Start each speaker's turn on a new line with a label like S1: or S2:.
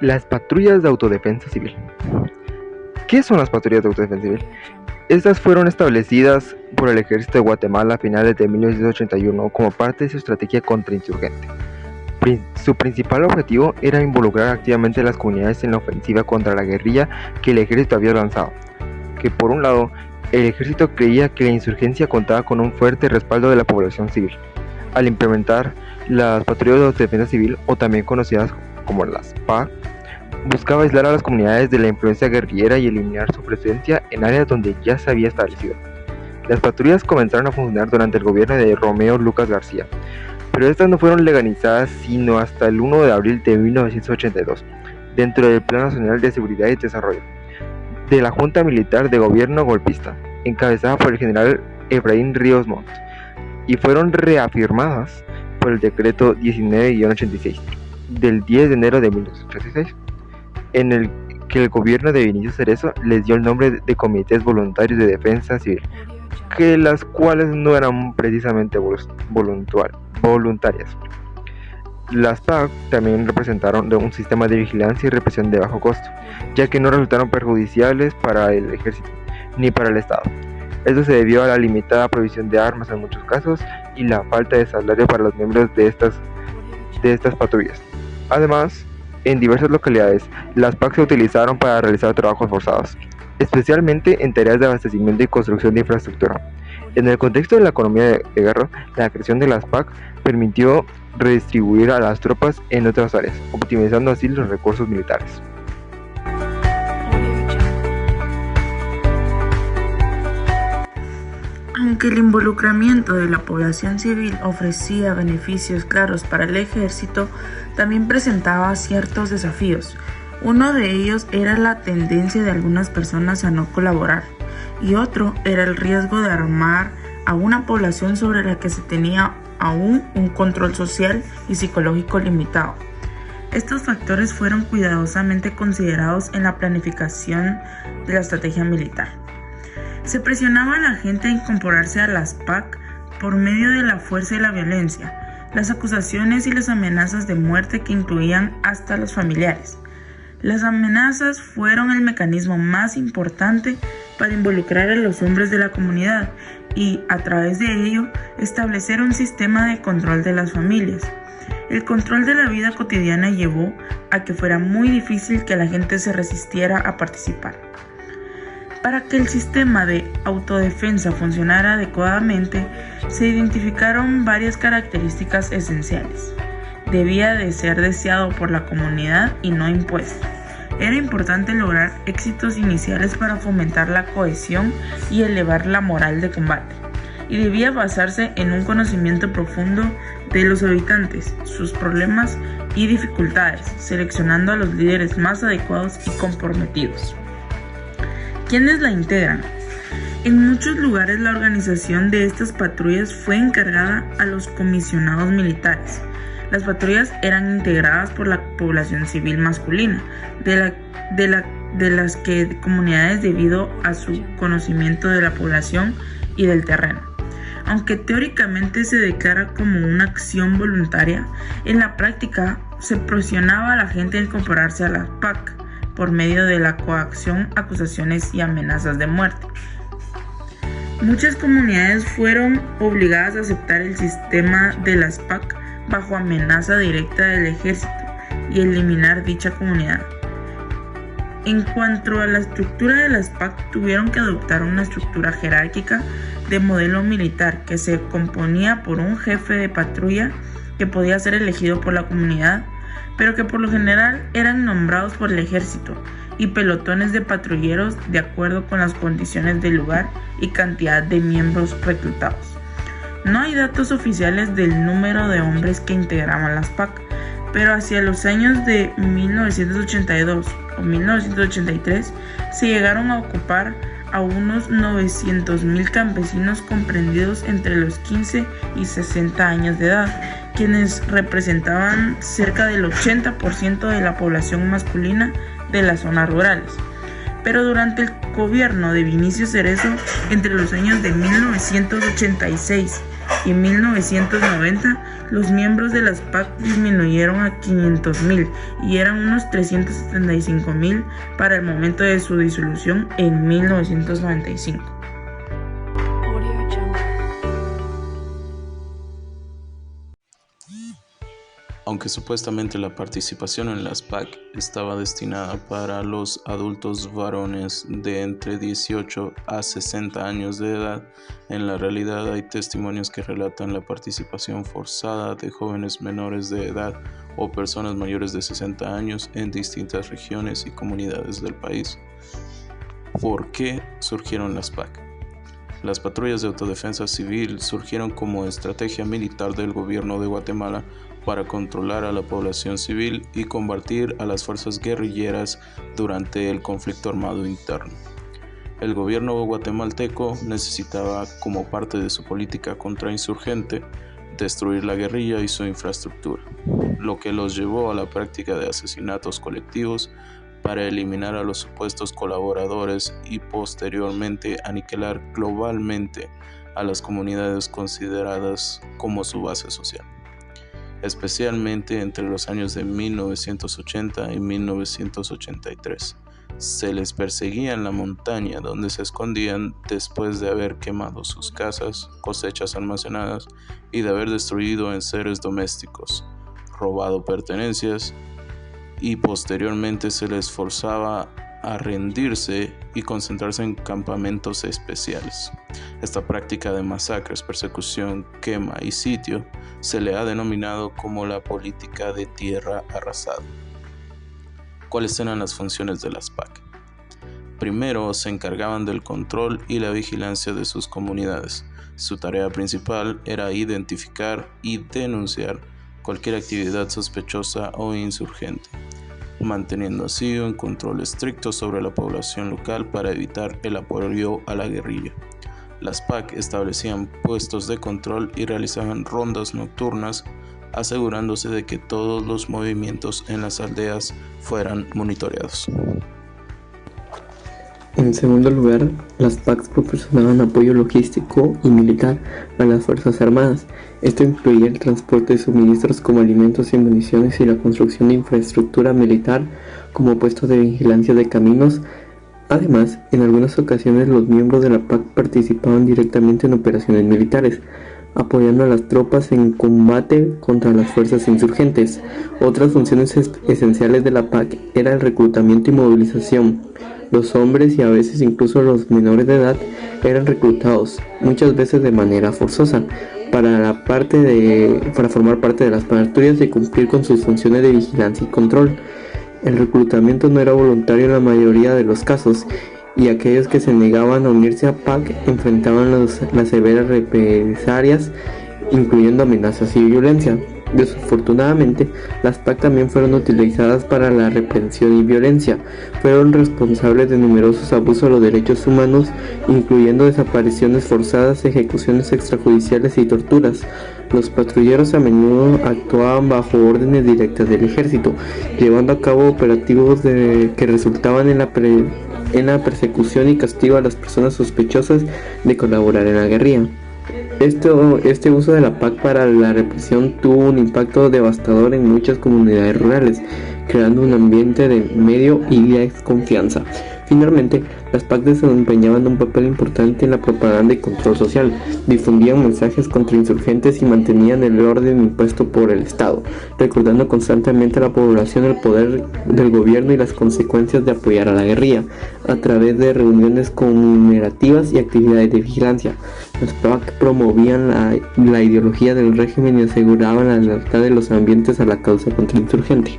S1: Las patrullas de autodefensa civil. ¿Qué son las patrullas de autodefensa civil? Estas fueron establecidas por el Ejército de Guatemala a finales de 1981 como parte de su estrategia contrainsurgente. Su principal objetivo era involucrar activamente a las comunidades en la ofensiva contra la guerrilla que el ejército había lanzado. Que por un lado, el ejército creía que la insurgencia contaba con un fuerte respaldo de la población civil. Al implementar las patrullas de autodefensa civil, o también conocidas como las PAC, buscaba aislar a las comunidades de la influencia guerrillera y eliminar su presencia en áreas donde ya se había establecido. Las patrullas comenzaron a funcionar durante el gobierno de Romeo Lucas García, pero estas no fueron legalizadas sino hasta el 1 de abril de 1982, dentro del Plan Nacional de Seguridad y Desarrollo, de la Junta Militar de Gobierno Golpista, encabezada por el general Efraín Ríos Montt, y fueron reafirmadas por el decreto 19-86 del 10 de enero de 1986, en el que el gobierno de Vinicio Cerezo les dio el nombre de Comités Voluntarios de Defensa Civil, que las cuales no eran precisamente voluntarias. Las PAC también representaron un sistema de vigilancia y represión de bajo costo, ya que no resultaron perjudiciales para el ejército ni para el Estado. Esto se debió a la limitada provisión de armas en muchos casos y la falta de salario para los miembros de estas patrullas. Además, en diversas localidades, las PAC se utilizaron para realizar trabajos forzados, especialmente en tareas de abastecimiento y construcción de infraestructura. En el contexto de la economía de guerra, la creación de las PAC permitió redistribuir a las tropas en otras áreas, optimizando así los recursos militares.
S2: Aunque el involucramiento de la población civil ofrecía beneficios claros para el ejército, también presentaba ciertos desafíos. Uno de ellos era la tendencia de algunas personas a no colaborar, y otro era el riesgo de armar a una población sobre la que se tenía aún un control social y psicológico limitado. Estos factores fueron cuidadosamente considerados en la planificación de la estrategia militar. Se presionaba a la gente a incorporarse a las PAC por medio de la fuerza y la violencia, las acusaciones y las amenazas de muerte que incluían hasta los familiares. Las amenazas fueron el mecanismo más importante para involucrar a los hombres de la comunidad y, a través de ello, establecer un sistema de control de las familias. El control de la vida cotidiana llevó a que fuera muy difícil que la gente se resistiera a participar. Para que el sistema de autodefensa funcionara adecuadamente, se identificaron varias características esenciales. Debía de ser deseado por la comunidad y no impuesto. Era importante lograr éxitos iniciales para fomentar la cohesión y elevar la moral de combate. Y debía basarse en un conocimiento profundo de los habitantes, sus problemas y dificultades, seleccionando a los líderes más adecuados y comprometidos. ¿Quiénes la integran? En muchos lugares la organización de estas patrullas fue encargada a los comisionados militares. Las patrullas eran integradas por la población civil masculina, de las que comunidades debido a su conocimiento de la población y del terreno. Aunque teóricamente se declara como una acción voluntaria, en la práctica se presionaba a la gente a incorporarse a las PAC por medio de la coacción, acusaciones y amenazas de muerte. Muchas comunidades fueron obligadas a aceptar el sistema de las PAC bajo amenaza directa del ejército y eliminar dicha comunidad. En cuanto a la estructura de las PAC, tuvieron que adoptar una estructura jerárquica de modelo militar que se componía por un jefe de patrulla que podía ser elegido por la comunidad, pero que por lo general eran nombrados por el ejército, y pelotones de patrulleros de acuerdo con las condiciones del lugar y cantidad de miembros reclutados. No hay datos oficiales del número de hombres que integraban las PAC, pero hacia los años de 1982 o 1983 se llegaron a ocupar a unos 900,000 campesinos comprendidos entre los 15 y 60 años de edad, quienes representaban cerca del 80% de la población masculina de las zonas rurales. Pero durante el gobierno de Vinicio Cerezo, entre los años de 1986 y en 1990 los miembros de las FARC disminuyeron a 500.000 y eran unos 375.000 para el momento de su disolución en 1995.
S3: Aunque supuestamente la participación en las FARC estaba destinada para los adultos varones de entre 18 a 60 años de edad, en la realidad hay testimonios que relatan la participación forzada de jóvenes menores de edad o personas mayores de 60 años en distintas regiones y comunidades del país. ¿Por qué surgieron las FARC? Las patrullas de autodefensa civil surgieron como estrategia militar del gobierno de Guatemala para controlar a la población civil y combatir a las fuerzas guerrilleras durante el conflicto armado interno. El gobierno guatemalteco necesitaba, como parte de su política contrainsurgente, destruir la guerrilla y su infraestructura, lo que los llevó a la práctica de asesinatos colectivos para eliminar a los supuestos colaboradores y posteriormente aniquilar globalmente a las comunidades consideradas como su base social, especialmente entre los años de 1980 y 1983. Se les perseguía en la montaña donde se escondían después de haber quemado sus casas, cosechas almacenadas y de haber destruido enseres domésticos, robado pertenencias, y posteriormente se les forzaba a rendirse y concentrarse en campamentos especiales. Esta práctica de masacres, persecución, quema y sitio se le ha denominado como la política de tierra arrasada. ¿Cuáles eran las funciones de las FARC? Primero, se encargaban del control y la vigilancia de sus comunidades. Su tarea principal era identificar y denunciar cualquier actividad sospechosa o insurgente, manteniendo así un control estricto sobre la población local para evitar el apoyo a la guerrilla. Las FARC establecían puestos de control y realizaban rondas nocturnas, asegurándose de que todos los movimientos en las aldeas fueran monitoreados.
S4: En segundo lugar, las FARC proporcionaban apoyo logístico y militar a las Fuerzas Armadas. Esto incluía el transporte de suministros como alimentos y municiones y la construcción de infraestructura militar como puestos de vigilancia de caminos. Además, en algunas ocasiones los miembros de la FARC participaban directamente en operaciones militares, apoyando a las tropas en combate contra las fuerzas insurgentes. Otras funciones esenciales de la FARC era el reclutamiento y movilización. Los hombres y a veces incluso los menores de edad eran reclutados, muchas veces de manera forzosa, para formar parte de las patrullas y cumplir con sus funciones de vigilancia y control. El reclutamiento no era voluntario en la mayoría de los casos, y aquellos que se negaban a unirse a FARC enfrentaban las severas represalias, incluyendo amenazas y violencia. Desafortunadamente, las FARC también fueron utilizadas para la represión y violencia. Fueron responsables de numerosos abusos a los derechos humanos, incluyendo desapariciones forzadas, ejecuciones extrajudiciales y torturas. Los patrulleros a menudo actuaban bajo órdenes directas del ejército, llevando a cabo operativos que resultaban en la persecución y castigo a las personas sospechosas de colaborar en la guerrilla. Este uso de la FARC para la represión tuvo un impacto devastador en muchas comunidades rurales, creando un ambiente de miedo y desconfianza. Finalmente, las FARC desempeñaban un papel importante en la propaganda y control social, difundían mensajes contra insurgentes y mantenían el orden impuesto por el Estado, recordando constantemente a la población el poder del gobierno y las consecuencias de apoyar a la guerrilla, a través de reuniones conmemorativas y actividades de vigilancia. Las FARC promovían la ideología del régimen y aseguraban la lealtad de los ambientes a la causa contrainsurgente.